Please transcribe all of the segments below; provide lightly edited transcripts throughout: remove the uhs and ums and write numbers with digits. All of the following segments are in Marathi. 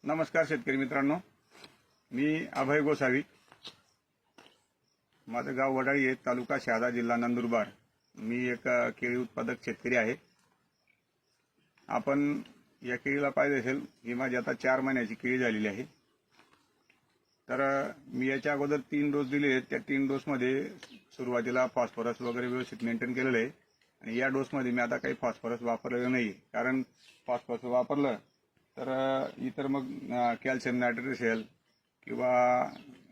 नमस्कार शेतकरी मित्रांनो, मी अभय गोसावी. माझं गाव वडाळी आहे, तालुका शहादा, जिल्हा नंदुरबार. मी एक केळी उत्पादक शेतकरी आहे. आपण या केळीला पाहिजे असेल, ही माझी आता 4 महिन्याची केळी झालेली आहे. तर मी याच्या अगोदर 3 डोस दिले आहेत. त्या 3 डोसमध्ये सुरुवातीला फॉस्फरस वगैरे व्यवस्थित मेंटेन केलेलं आहे आणि या डोसमध्ये मी आता काही फॉस्फरस वापरलेलं नाही. कारण फॉस्फरस वापरलं तर इतर मग कॅल्शियम नायट्रेट असेल किंवा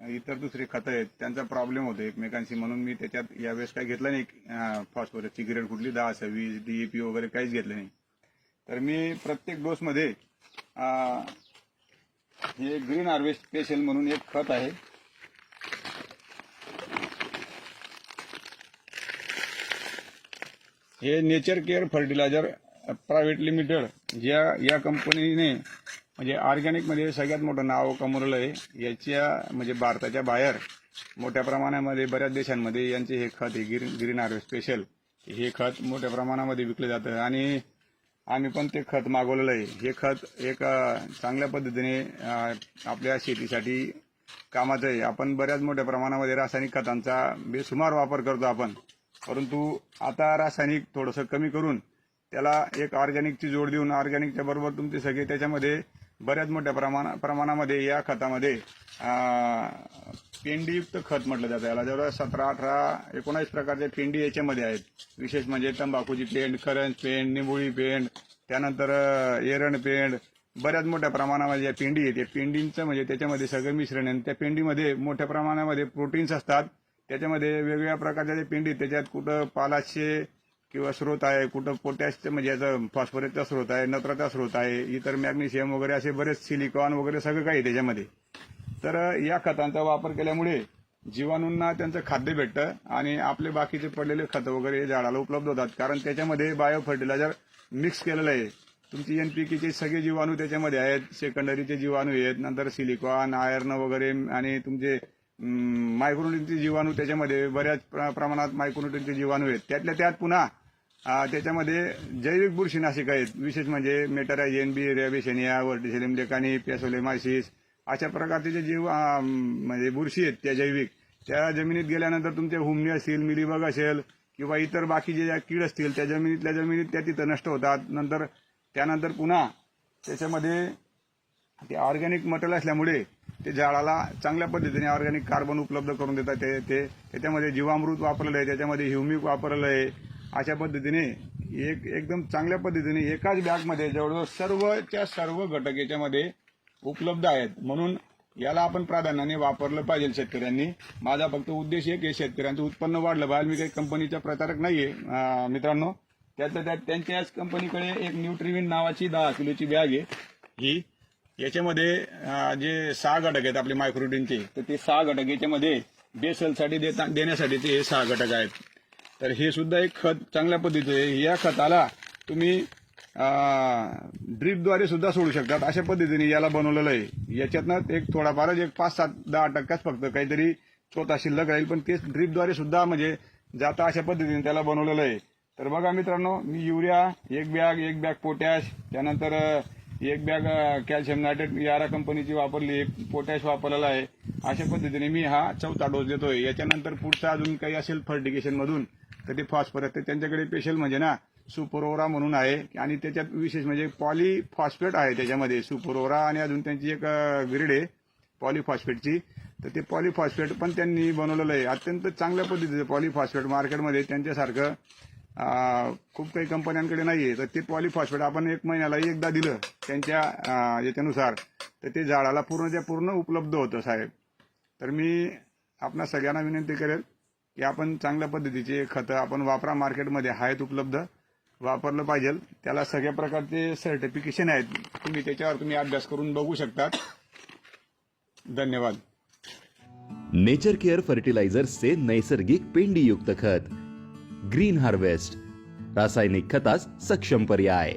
इतर दुसरी खतं आहेत त्यांचा प्रॉब्लेम होतो एकमेकांशी. म्हणून मी त्याच्यात यावेळेस काही घेतलं नाही. फॉस्फरसची ग्रेड कुठली 10-20 DAP वगैरे काहीच घेतलं नाही. तर मी प्रत्येक डोसमध्ये हे ग्रीन हार्वेस्ट स्पेशल म्हणून एक खत आहे. हे Nature Care Fertilizer Private Limited या कंपनीने म्हणजे ऑर्गॅनिकमध्ये सगळ्यात मोठं नाव कमवलेलं आहे. याच्या म्हणजे भारताच्या बाहेर मोठ्या प्रमाणामध्ये बऱ्याच देशांमध्ये यांचे हे खत आहे ग्रीन हार्वेस्ट स्पेशल. हे खत मोठ्या प्रमाणामध्ये विकलं जातं आणि आम्ही पण ते खत मागवलेलं आहे. हे खत एक चांगल्या पद्धतीने आपल्या शेतीसाठी कामाचं आहे. आपण बऱ्याच मोठ्या प्रमाणामध्ये रासायनिक खतांचा बेसुमार वापर करतो आपण, परंतु आता रासायनिक थोडंसं कमी करून त्याला एक ऑर्गॅनिकची जोड देऊन ऑर्गॅनिकच्या बरोबर तुमचे सगळे त्याच्यामध्ये बऱ्याच मोठ्या प्रमाणामध्ये या खतामध्ये पेंडीयुक्त खत म्हटलं जातं. याला जवळ 17, 18, 19 प्रकारचे पेंडी याच्यामध्ये आहेत. विशेष म्हणजे तंबाखूची पेंड, करंज पेंड, निंबोळी पेंड, त्यानंतर एरंड पेंड, बऱ्याच मोठ्या प्रमाणामध्ये या पेंडी आहेत. या पेंडींचं म्हणजे त्याच्यामध्ये सगळं मिश्रण आहे. त्या पेंडीमध्ये मोठ्या प्रमाणामध्ये प्रोटीन्स असतात. त्याच्यामध्ये वेगवेगळ्या प्रकारच्या पेंडी, त्याच्यात कुठं पालाशे किंवा स्रोत आहे, कुठं पोटॅशचं म्हणजे याचं फॉस्फरसचा स्रोत आहे, नत्राचा स्रोत आहे, इतर मॅग्नेशियम वगैरे असे बरेच सिलिकॉन वगैरे सगळं काही त्याच्यामध्ये. तर या खतांचा वापर केल्यामुळे जीवाणूंना त्यांचं खाद्य भेटतं आणि आपले बाकीचे पडलेले खतं वगैरे झाडाला उपलब्ध होतात. कारण त्याच्यामध्ये बायो फर्टिलायझर मिक्स केलेलं आहे. तुमची NPKचे सगळे जीवाणू त्याच्यामध्ये आहेत, सेकंडरीचे जीवाणू आहेत, नंतर सिलिकॉन, आयर्न वगैरे आणि तुमचे मायक्रोन्यूट्रिएंटचे जीवाणू त्याच्यामध्ये बऱ्याच प्रमाणात मायक्रोन्यूट्रिएंटचे जीवाणू आहेत. त्यातल्या त्यात पुन्हा त्याच्यामध्ये जैविक बुरशीनाशक आहेत. विशेष म्हणजे मेटारायझेन, बेसिनिया, व्हर्टिसेलियम लेकानी, पॅसोलेमायसिस अशा प्रकारचे जे जीव म्हणजे बुरशी आहेत त्या जैविक, त्या जमिनीत गेल्यानंतर तुमचे हुमणी असतील, मिलीबग असेल किंवा इतर बाकीचे ज्या कीड असतील त्या जमिनीत त्या तिथं नष्ट होतात. त्यानंतर पुन्हा त्याच्यामध्ये ते ऑर्गॅनिक मटेरियल असल्यामुळे ते झाडाला चांगल्या पद्धतीने ऑर्गॅनिक कार्बन उपलब्ध करून देतात. ते त्याच्यामध्ये जीवामृत वापरलेलं आहे, त्याच्यामध्ये ह्युमिक वापरलेलं आहे. अशा पद्धतीने एकदम चांगल्या पद्धतीने एकाच बॅगमध्ये जवळजवळ सर्व घटक याच्यामध्ये उपलब्ध आहेत. म्हणून याला आपण प्राधान्याने वापरलं पाहिजे शेतकऱ्यांनी. माझा फक्त उद्देश एक आहे, शेतकऱ्यांचं उत्पन्न वाढलं पाहिजे. मी काही कंपनीचा प्रचारक नाहीये मित्रांनो. त्यातल्या त्यात त्यांच्याच कंपनीकडे एक न्यूट्रिविन नावाची 10 किलोची बॅग आहे. ही याच्यामध्ये जे 6 घटक आहेत आपले मायक्रोन्यूट्रिएंटचे, तर ते 6 घटक याच्यामध्ये बेसलसाठी देण्यासाठी ते 6 घटक आहेत. तर हे सुद्धा एक खत चांगल्या पद्धतीचे आहे. या खताला तुम्ही ड्रीपद्वारे सुद्धा सोडू शकतात. अशा पद्धतीने याला बनवलेलं आहे. याच्यातनं एक थोडाफारच एक 5-7-10% फक्त काहीतरी स्वतः शिल्लक राहील, पण तेच ड्रीपद्वारे सुद्धा म्हणजे जाता अशा पद्धतीने त्याला बनवलेलं आहे. तर बघा मित्रांनो, मी युरिया एक बॅग पोटॅश, त्यानंतर एक बॅग कॅल्शियम नायट्रेट यारा कंपनीची वापरली, पोटॅश वापरलेला आहे. अशा पद्धतीने मी हा 4था डोस देतोय. याच्यानंतर पुढचा अजून काही असेल फर्टिगेशन मधून तर ते फॉस्फरस, तर त्यांच्याकडे स्पेशल म्हणजे ना सुपरओरा म्हणून आहे आणि त्याच्यात विशेष म्हणजे पॉलीफॉस्फेट आहे त्याच्यामध्ये. सुपरओरा आणि अजून त्यांची एक ग्रेड आहे पॉलीफॉस्फेटची. तर ते पॉलीफॉस्फेट पण त्यांनी बनवलेलं आहे. अत्यंत चांगल्या पद्धतीचं पॉलीफॉस्फेट मार्केटमध्ये त्यांच्यासारखं खूप काही कंपन्यांकडे नाहीये. तर ते पॉलीफॉस्फेट आपण 1 महिन्याला एकदा दिलं त्यांच्या याच्यानुसार तर ते झाडाला पूर्णच्या पूर्ण उपलब्ध होतं साहेब. तर मी आपणा सगळ्यांना विनंती करेल की आपण चांगल्या पद्धतीचे खतं आपण वापरा. मार्केटमध्ये आहेत उपलब्ध, वापरलं पाहिजे. त्याला सगळ्या प्रकारचे सर्टिफिकेशन आहेत. तुम्ही अभ्यास करून बघू शकतात. धन्यवाद. नेचर केअर फर्टिलायझर्सचे नैसर्गिक पेंडीयुक्त खत ग्रीन हार्वेस्ट, रासायनिक खतास सक्षम पर्याय.